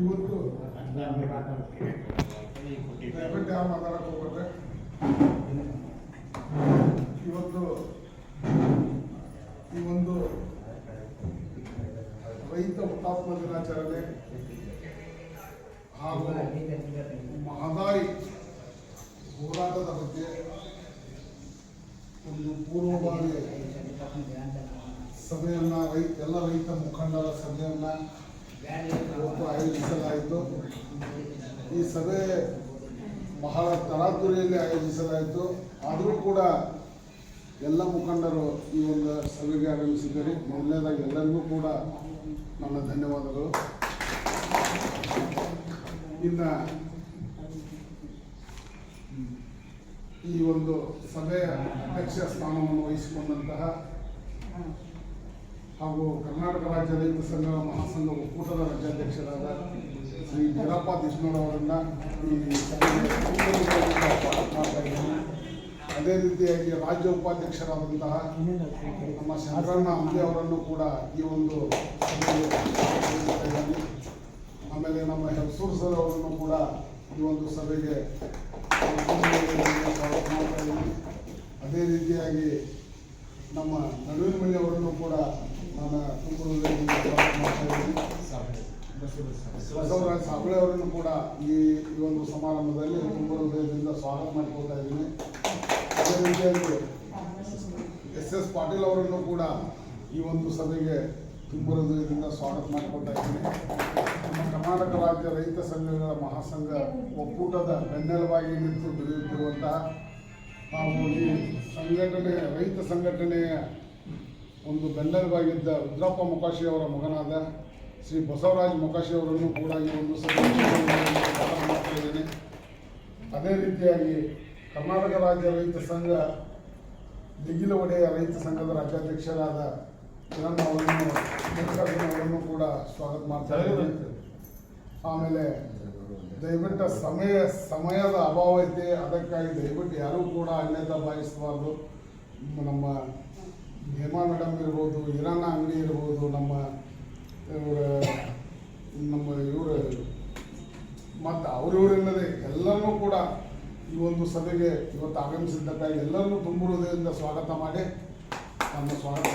ಇವತ್ತು ದಯವಿಟ್ಟು ಯಾವ ಮಾತಾಡಕ್ಕೆ ಹೋಗ್ಬೇಡ್ರೆ. ಇವತ್ತು ಈ ಒಂದು ರೈತ ಹುತಾತ್ಮ ದಿನಾಚರಣೆ ಹಾಗೂ ಮಹದಾಯಿ ಹೋರಾಟದ ಬಗ್ಗೆ ಒಂದು ಪೂರ್ವಭಾವಿ ಸಭೆಯನ್ನು ಎಲ್ಲ ರೈತ ಮುಖಂಡರ ಸಭೆಯನ್ನು ಇವತ್ತು ಆಯೋಜಿಸಲಾಯಿತು. ಈ ಸಭೆ ಬಹಳ ತರಾತುರಿಯಲ್ಲಿ ಆಯೋಜಿಸಲಾಯಿತು. ಆದರೂ ಕೂಡ ಎಲ್ಲ ಮುಖಂಡರು ಈ ಒಂದು ಸಭೆಗೆ ಆಗಮಿಸಿದ್ದಾರೆ. ಮೊದಲನೇದಾಗಿ ಎಲ್ಲರಿಗೂ ಕೂಡ ನನ್ನ ಧನ್ಯವಾದಗಳು. ಇನ್ನು ಈ ಒಂದು ಸಭೆಯ ಅಧ್ಯಕ್ಷ ಸ್ಥಾನವನ್ನು ವಹಿಸಿಕೊಂಡಂತಹ ಹಾಗೂ ಕರ್ನಾಟಕ ರಾಜ್ಯ ರೈತ ಸಂಘ ಮಹಾಸಂಘ ಒಕ್ಕೂಟದ ರಾಜ್ಯಾಧ್ಯಕ್ಷರಾದ ಶ್ರೀ ವೀರಪ್ಪ ದಿಸ್ನೂರ್ ಅವರನ್ನು ಈ ಸಭೆಗೆ ಮಾಡ್ತಾ ಇದ್ದೀನಿ. ಅದೇ ರೀತಿಯಾಗಿ ರಾಜ್ಯ ಉಪಾಧ್ಯಕ್ಷರಾದಂತಹ ನಮ್ಮ ಶಂಕರಣ್ಣ ಅಂಬಿ ಅವರನ್ನು ಕೂಡ ಈ ಒಂದು ಸಭೆಗೆ, ಆಮೇಲೆ ನಮ್ಮ ಹೆಸೂರು ಸರ್ ಅವರನ್ನು ಕೂಡ ಈ ಒಂದು ಸಭೆಗೆ ಸ್ವಾಗತ ಮಾಡ್ತಾ ಇದ್ದೀನಿ. ಅದೇ ರೀತಿಯಾಗಿ ನಮ್ಮ ನಡುವಿನ ಮನೆ ಅವರನ್ನು ಕೂಡ ನಾನು ತುಮಕೂರಿನಲ್ಲಿ ಸ್ವಾಗತ ಮಾಡ್ತಾ ಇದ್ದೀನಿ. ಬಸವರಾಜ್ ಸಾಬಳೆ ಅವರನ್ನು ಕೂಡ ಈ ಒಂದು ಸಮಾರಂಭದಲ್ಲಿ ತುಂಬ ಹೃದಯದಿಂದ ಸ್ವಾಗತ ಮಾಡಿಕೊಳ್ತಾ ಇದ್ದೀನಿ. ಅದೇ ರೀತಿಯಾಗಿ ಎಸ್ ಪಾಟೀಲ್ ಅವರನ್ನು ಕೂಡ ಈ ಒಂದು ಸಭೆಗೆ ತುಂಬ ಹೃದಯದಿಂದ ಸ್ವಾಗತ ಮಾಡಿಕೊಳ್ತಾ ಇದ್ದೀನಿ. ನಮ್ಮ ಕರ್ನಾಟಕ ರಾಜ್ಯ ರೈತ ಸಂಘಗಳ ಮಹಾಸಂಘ ಒಕ್ಕೂಟದ ಬೆನ್ನೆಲುಬಾಗಿ ನಿಂತು ದುಡಿಯುತ್ತಿರುವಂತಹ ಹಾಗೂ ಈ ಸಂಘಟನೆ ರೈತ ಸಂಘಟನೆಯ ಒಂದು ಬೆನ್ನೆಲುಬಾಗಿದ್ದ ರುದ್ರಪ್ಪ ಮೊಕಾಶಿ ಅವರ ಮಗನಾದ ಶ್ರೀ ಬಸವರಾಜ್ ಮೊಕಾಶಿ ಅವರನ್ನು ಕೂಡ ಈ ಒಂದು ಸಭೆಗೆ ಸ್ವಾಗತ ಮಾಡ್ತಾ ಇದ್ದೀನಿ. ಅದೇ ರೀತಿಯಾಗಿ ಕರ್ನಾಟಕ ರಾಜ್ಯ ರೈತ ಸಂಘ ದಿಗಿಲ ಒಡೆಯ ರೈತ ಸಂಘದ ರಾಜ್ಯಾಧ್ಯಕ್ಷರಾದ ಕಿರಣ್ ಅವರನ್ನು ಕೂಡ ಸ್ವಾಗತ ಮಾಡ್ತಾ ಇದ್ದೀನಿ. ಆಮೇಲೆ ದಯವಿಟ್ಟು ಸಮಯದ ಅಭಾವ ಐತೆ, ಅದಕ್ಕಾಗಿ ದಯವಿಟ್ಟು ಯಾರೂ ಕೂಡ ಅನ್ಯತಾ ಭಾವಿಸಬಾರ್ದು. ನಮ್ಮ ಹೇಮಾ ಮೇಡಮ್ ಇರ್ಬೋದು, ಹಿರಣ್ಣ ಅಂಗಡಿ ಇರ್ಬೋದು, ನಮ್ಮ ಇವರು ಮತ್ತು ಅವರಿವರೆಲ್ಲದೆ ಎಲ್ಲರನ್ನೂ ಕೂಡ ಈ ಒಂದು ಸಭೆಗೆ ಇವತ್ತು ಆಗಮಿಸಿದ್ದಕ್ಕಾಗಿ ಎಲ್ಲರನ್ನೂ ತುಂಬ ಹೃದಯದಿಂದ ಸ್ವಾಗತ ಮಾಡಿ ನಮ್ಮ ಸ್ವಾಗತ